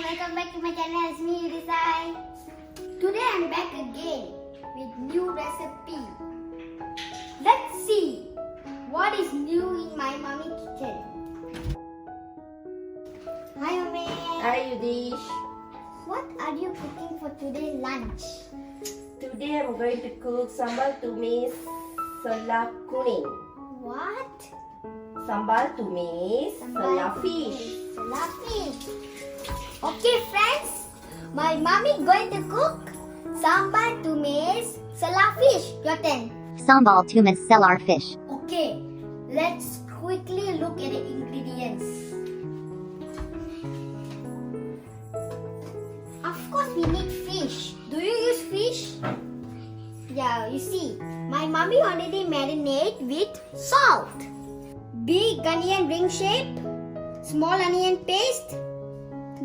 welcome back to my channel. It's me, Yudhisai. Today I'm back again with new recipe. Let's see what is new in my mommy kitchen. Hi, mommy. Hi Yudish. What are you cooking for today's lunch? Today I'm going to cook sambal tumis selap kuning. What? Sambal tumis selap fish. Selap fish. Okay, friends. My mommy going to cook sambal tumis selap fish. Your turn. Sambal tumis selar fish. Okay, let's quickly look at the ingredients. Of course, we need fish. Do you use fish? Yeah, you see, my mommy already marinate with salt. Big onion ring shape, small onion paste,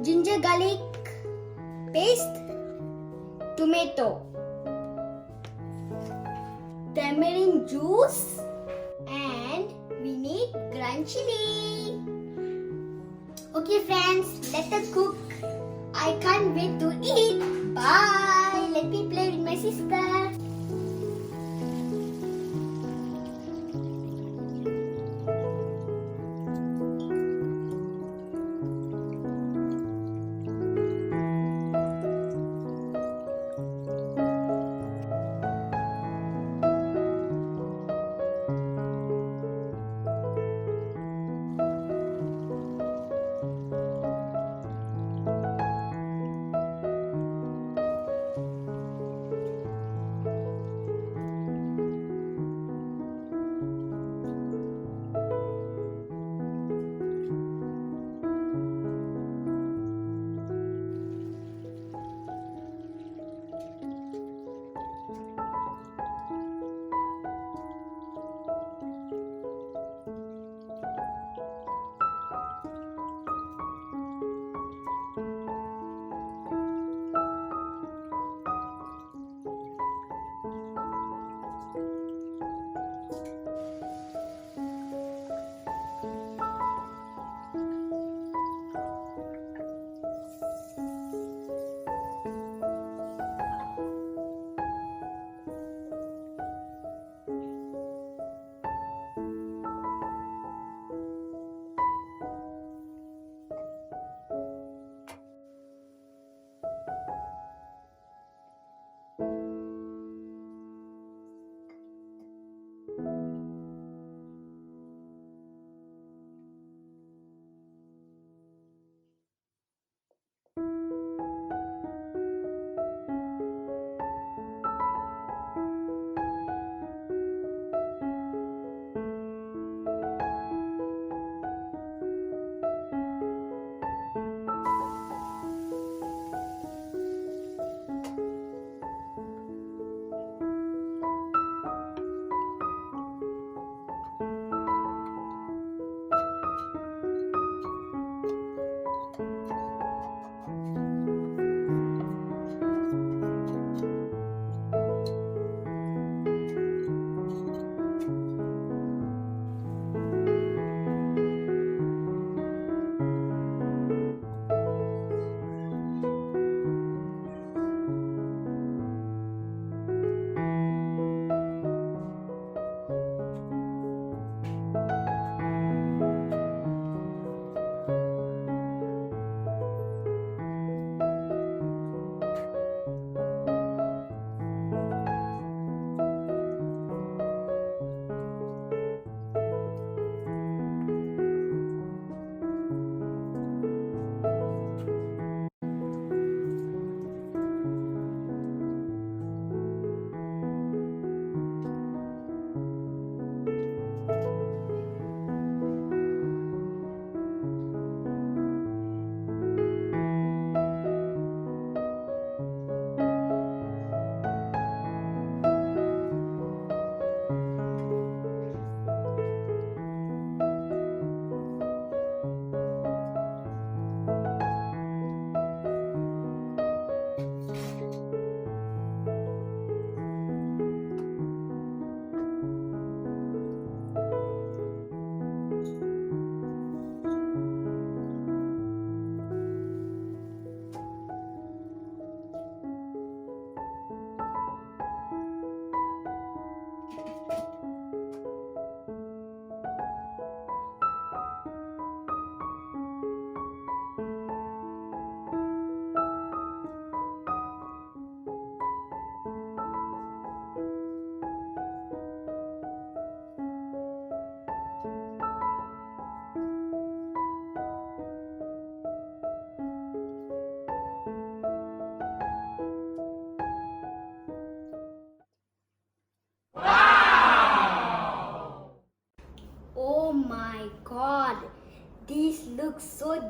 ginger garlic paste, tomato, tamarind juice, and we need ground chili. Okay friends, let us cook. I can't wait to eat. Bye. Let me play with my sister.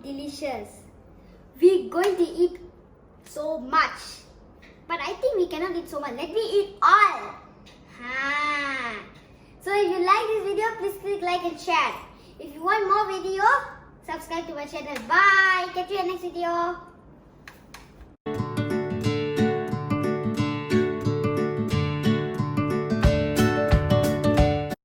delicious. We're going to eat so much. But I think we cannot eat so much. Let me eat all. So if you like this video, please click like and share. If you want more video, subscribe to my channel. Bye. Catch you in the next video.